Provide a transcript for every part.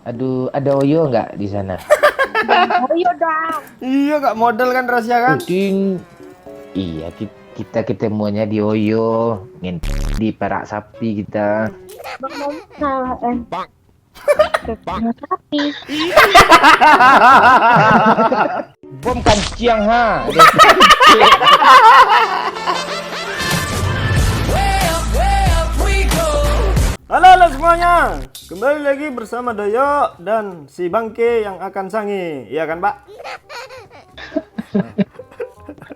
Aduh, ada Oyo nggak di sana? Oh iya dong. Iya kak, model kan rahasia kan? Uding. Iya, kita ketemuannya di Oyo, di Perak Sapi kita. Bang Momo salah ketemu sapi. Bom kanciang ha. Halo semuanya, kembali lagi bersama Doyo dan si Bangke yang akan sangi, iya kan Pak?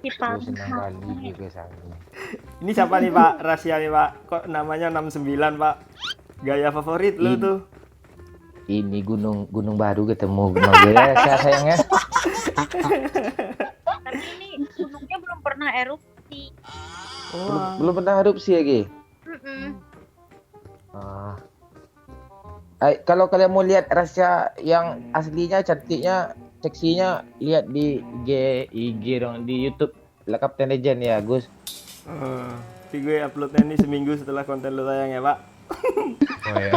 Aku senang kali juga sana. Ini siapa nih Pak? Rahasia nih Pak, kok namanya 69 Pak? Gaya favorit lu tuh. Ini gunung baru ketemu Gunung Gede ya sayangnya. Tapi ini gunungnya belum pernah erupsi. Belum pernah erupsi lagi. Kalau kalian mau lihat rahasia yang aslinya, cantiknya, seksinya, lihat di IG dong, di YouTube La Kapten Legend ya, Gus. Tapi gue uploadnya ini seminggu setelah konten lu tayang ya Pak. Oh ya.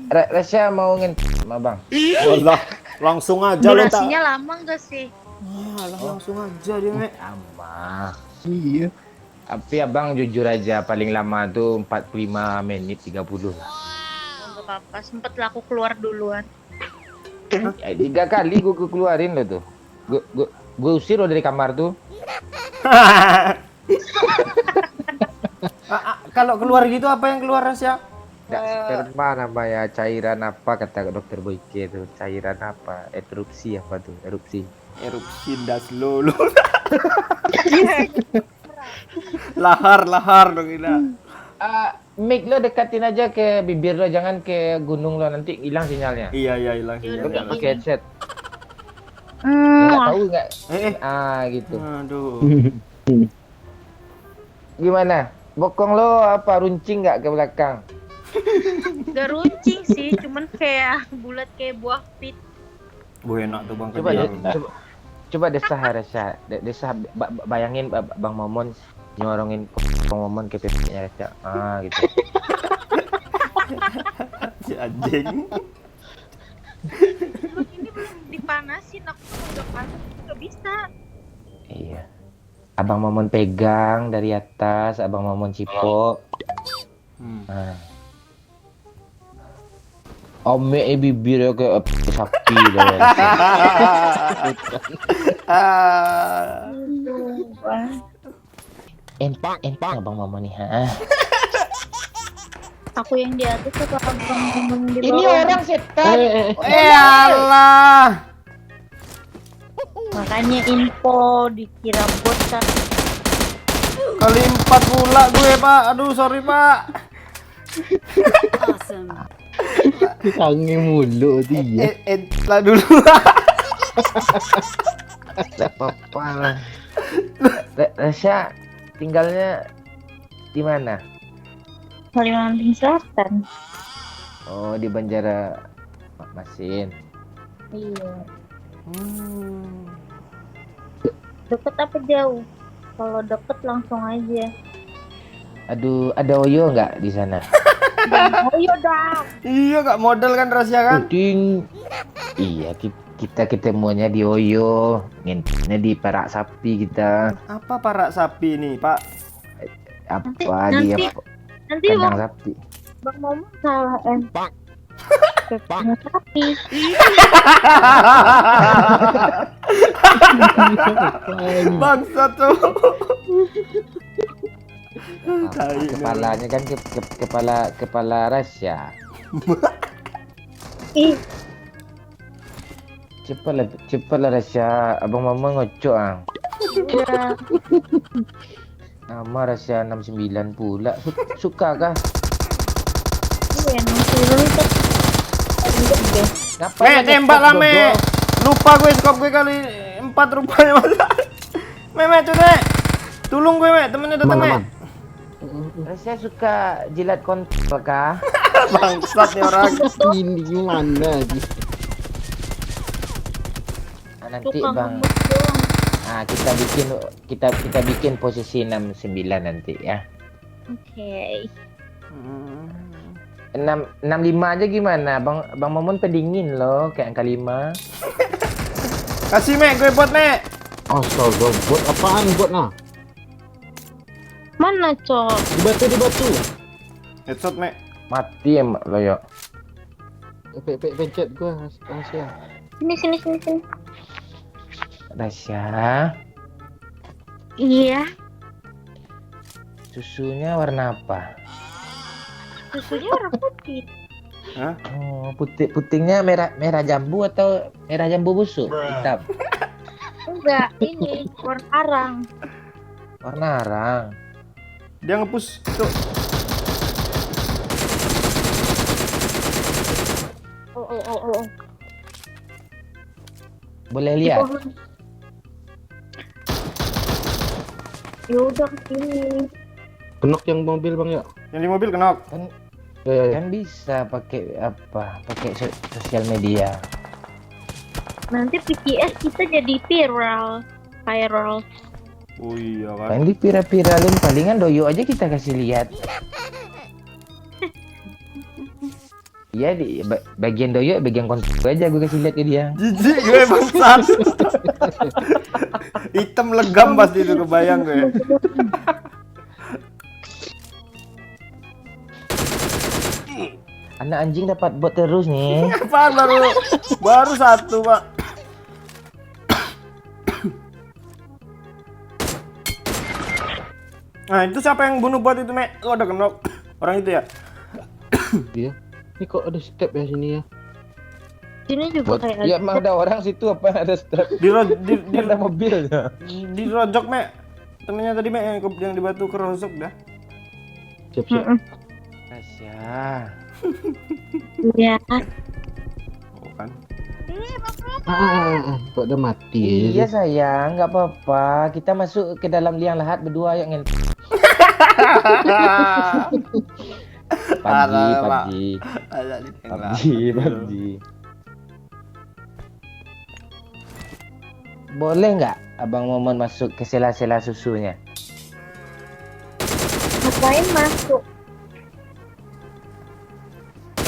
Rahasia mau sama Bang. Allah, langsung aja lu tak. Durasinya lama gak sih? Langsung aja dia Mek. Lama. Iya. Tapi abang jujur aja paling lama tuh 45 menit 30. Oh, gak apa-apa, sempet lah aku keluar duluan. Ya, 3 kali gue keluarin lo tuh. Gue usir lo dari kamar tuh. Kalau keluar gitu apa yang keluar rahasia? Nggak sperma namanya, cairan apa kata dokter Boyke tuh, cairan apa, erupsi apa tuh, erupsi. Erupsi das lulu. lahar dong ini. Mic lo dekatin aja ke bibir lo, jangan ke gunung lo, nanti hilang sinyalnya. Iya hilang Lo sinyalnya. nggak pakai headset. Nggak tahu nggak? Gitu. Aduh. Gimana? Bokong lo apa runcing nggak ke belakang? Gak runcing sih, cuman kayak bulat kayak buah pit. Bu enak tuh Bang. Coba desah Resya, desah bayangin Bang Momon nyorongin Bang Momon ke pipinya Resya. Gitu. Si anjing. Ini belum dipanasin, aku udah panas gak bisa. Iya. Abang Momon pegang dari atas, Abang Momon cipok. Ome bibirnya kayak sapi dah. Entah Abang Momon nih, Aku yang di atas atau abang ngomong di bawah? Ini orang setan. Allah. Makanya info dikira bot kan. Kali 4 pula gue Pak. Aduh sorry Pak. Tangi mulu dia. Lah dulu. Tidak apa-apa lah. Rasya tinggalnya di mana? Kalimantan Selatan. Oh, di Banjara Masin. Iya. Deket apa jauh? Kalau deket langsung aja. Aduh, ada Oyo nggak di sana? Oh iya dong. Iya kak, model kan rahasia kan? Uding. Iya, kita ketemuannya di Oyo, ngintipnya di Perak Sapi kita. Apa parak sapi nih Pak? Apa Nanti- dia Nanti kandang sapi? Bang Momo salah ketemu sapi. Bangsat tuh. Kepalanya kan kepala Rasya. Ih, Cepatlah Rasya, abang mama ngocok udah. Nama Rasya 69 pula. Suka kah? Iya, nasi dulu tuh. Me tembak lah me. Lupa gue skop gue kali 4 rupanya masa. Me tuh me. Tolong gue me, temennya datang me. Rasya suka jilat kontol kah? Bangsat nih orang. Ini gimana sih? Nanti Tukang bang, ngebut doang. kita bikin posisi 69 nanti ya. Oke. 65 aja gimana? Bang Momon pendingin loh kayak angka 5. Kasih Mek, gue bot Mek. Astaga, buat apaan buat nah? Mana, Cok? Di batu. Headshot Mek. Mati ya Mbak Loyo. Pencet gua rahasia. Sini. Rasya, Iya, susunya warna apa? susunya warna putih. Hah? Oh, putingnya merah jambu atau merah jambu busuk? Hitam. Enggak, ini warna arang. Warna arang. Dia nge-push tuh. Oh. Boleh Di lihat? pohon. Yaudah kesini. Kenok yang mobil bang ya? Yang di mobil kenok. Kan Ya. kan bisa pakai apa? Pakai sosial media. Nanti PTS kita jadi viral. Oh iya kan. Kan dipira-piralin palingan Doyo aja kita kasih lihat. Iya di bagian Doyo, bagian konten aja gue kasih lihat ke dia. Jijik gue bangsat. Hitam legam pasti itu kebayang gue. Anak anjing dapat bot terus nih. Apaan baru satu Pak. Nah itu siapa yang bunuh bot itu Mek? Lo ada kenok orang itu ya? Iya. Ini kok ada step ya sini ya? Sini juga Bot. kayak Ya emang ada orang situ apa ada step? Ada mobil ya. Di rojok Mek. Temennya tadi Mek yang di batu kerosok dah. Siap. Rasya. Iya. Oh kan. Kok udah mati Iya ya? sayang, nggak apa-apa. Kita masuk ke dalam liang lahat berdua yang ngel. Parah, Pak. PUBG. Ada di tengah. PUBG. Boleh nggak Abang Momon masuk ke sela-sela susunya? Ngapain masuk?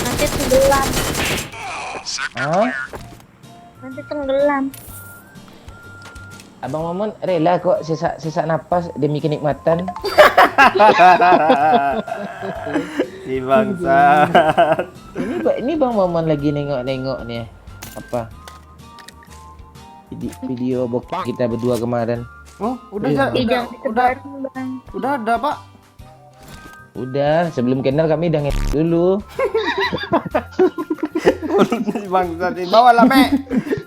Nanti tenggelam. Hah? Nanti tenggelam. Abang Momon rela kok sesak napas demi kenikmatan. Si bangsa. Ini Bang Momon lagi nengok-nengok nih. Apa? Video bokep kita berdua kemarin. Oh, udah Iya. udah, Jangan udah, disebarin, Bang. udah ada Pak. Udah, sebelum kenal kami udah dulu. Si bangsa di bawah lah Mek.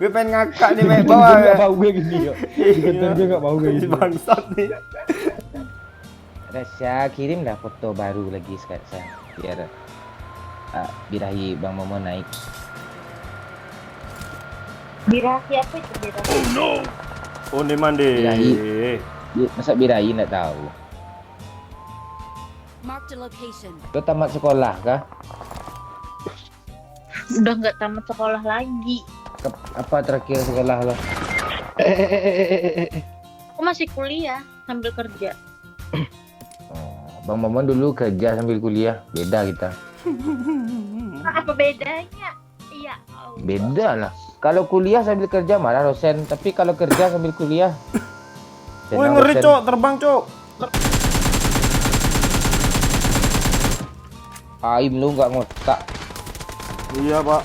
Gue pengen ngakak nih Mek bawah. Nggak mau gue gini yo. Dikatain gue nggak mau gue Si gini. bangsat nih. Rasya kirimlah foto baru lagi sekarang biar birahi Bang Momon naik. Birahi apa itu birahi? Onde mande. Birahi. Masa birahi nggak tahu? Marked a location. Lo tamat sekolah kah? Udah nggak tamat sekolah lagi. Apa terakhir sekolah lo? Aku masih kuliah sambil kerja. Oh, Bang Momon dulu kerja sambil kuliah, beda kita. Apa bedanya? Iya. Oh. Beda lah. Kalau kuliah sambil kerja malah dosen, tapi kalau kerja sambil kuliah. Woi senang ngeri dosen. Cok, terbang Cok. Aim lu nggak ngotak. Iya Pak.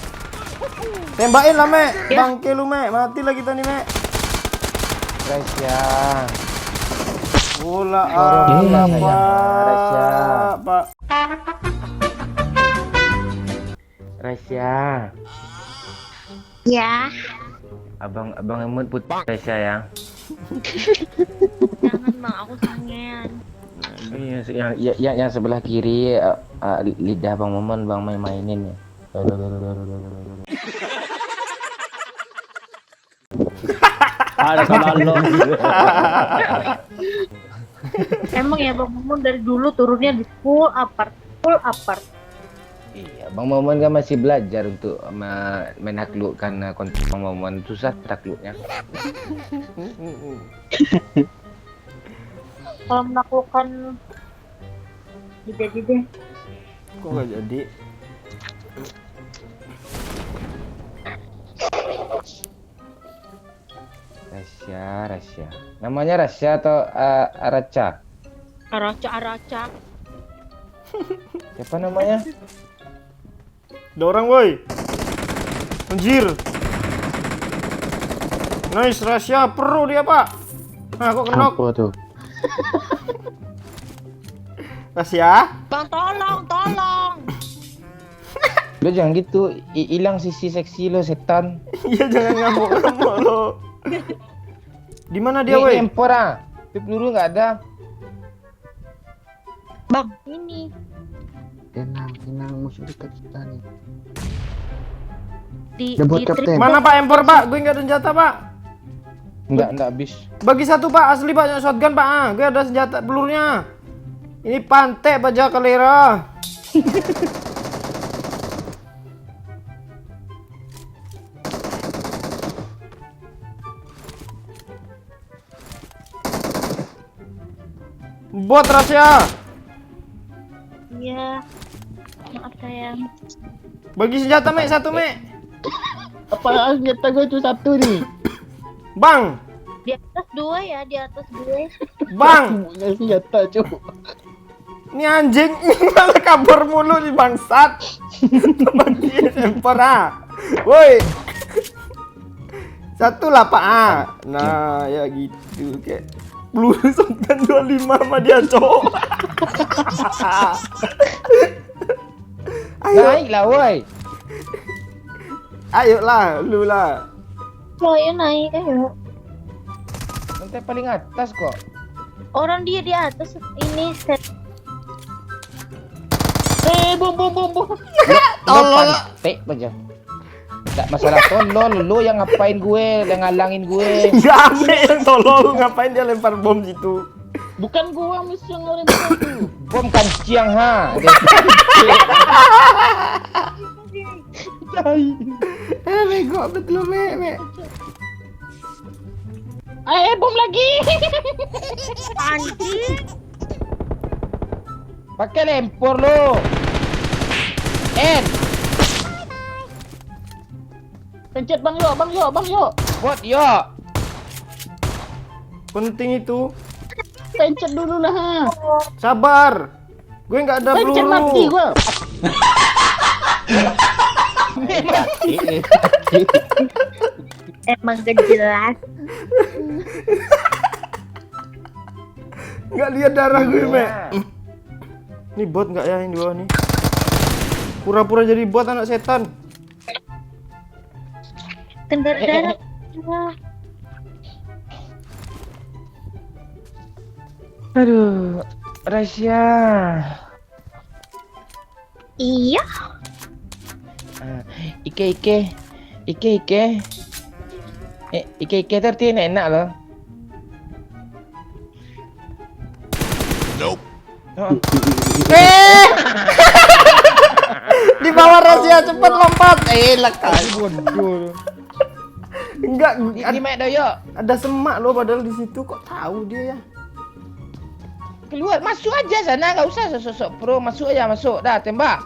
Tembakin lah Mek. Ya. Bangke lu Mek. Mati lah kita nih Mek. Rasya. Bola Sorong Allah sayang. Rasya. Pak. Rasya. Ya. Abang emut putih Rasya ya. Jangan Bang, aku sangean. Yang sebelah kiri lidah Bang Momon Bang main-mainin ya. Ada kalau Emang ya Bang Momon dari dulu turunnya di full apart. Iya, Bang Momon kan masih belajar untuk menaklukkan konten Bang Momon. Susah takluknya. Kalau menaklukkan jadi deh. Kok nggak jadi? Rasya. Namanya Rasya atau Araca? Araca. Siapa namanya? Ada orang woi. Anjir. Nice Rasya pro dia pak. Nah kok kenok. Apa tuh? Rasya. Bang tolong. Lo jangan gitu, hilang sisi seksi lo setan. Iya jangan ngamuk-ngamuk lo. Di mana dia Nih, woi? empor ah. Pip dulu nggak ada. Bang, ini. Tenang musuh dekat kita nih. Di Udah buat di kapten. trip- Mana pak empor pak? Gue nggak ada senjata pak. Nggak habis. Bagi satu pak, asli pak shotgun pak. Ah, gue ada senjata pelurnya. Ini pantai baja kalera. Bot Rasya. Iya. Maaf sayang. Bagi senjata mek satu mek. Apa senjata gue cuma satu nih? Bang, Di atas 2 ya, di atas 2. bang. Punya senjata cu. Ini anjing ini malah kabur mulu nih bangsat. Bagi empor ah. Woi. Satu lah pak ah. Nah ya gitu kayak peluru shotgun 25 sama dia cowok. Ayo, Naiklah woi. ayolah, lu lah. Lo ya naik ayo. Nanti paling atas kok. Orang dia di atas ini set. Bom. Tolong. Pantek aja. Nggak masalah tolol, lo yang ngapain gue, yang ngalangin gue. Enggak ame yang tolong, ngapain dia lempar bom situ? Bukan gua mis yang ngelempar tuh. Bom kanciang ha. Bego betul me. Bom lagi. Anjing. Pakai lempor lo. Pencet bang yo. Bot yo. Penting itu. Pencet dulu lah. Sabar. Gue nggak ada Pencet mati peluru. gua. Emang gak jelas. Nggak lihat darah gue me. Iya. Ini bot nggak ya yang di bawah nih? Pura-pura jadi bot anak setan. Kendara darah. Aduh, Rasya. Iya. Ike. Ike tertiene enak loh. Nope. Di bawah Rasya cepet lompat. Lekas. Bodoh. Enggak, Di mek doyo. ada semak loh padahal di situ kok tahu dia ya. Keluar, masuk aja sana, nggak usah sosok pro, masuk aja, masuk. Dah, tembak.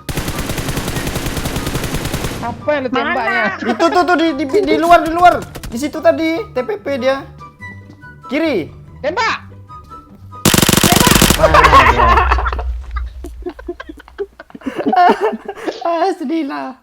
Apa yang lo tembaknya? Itu tuh di luar. Di situ tadi TPP dia. Kiri. Tembak. Sedih lah.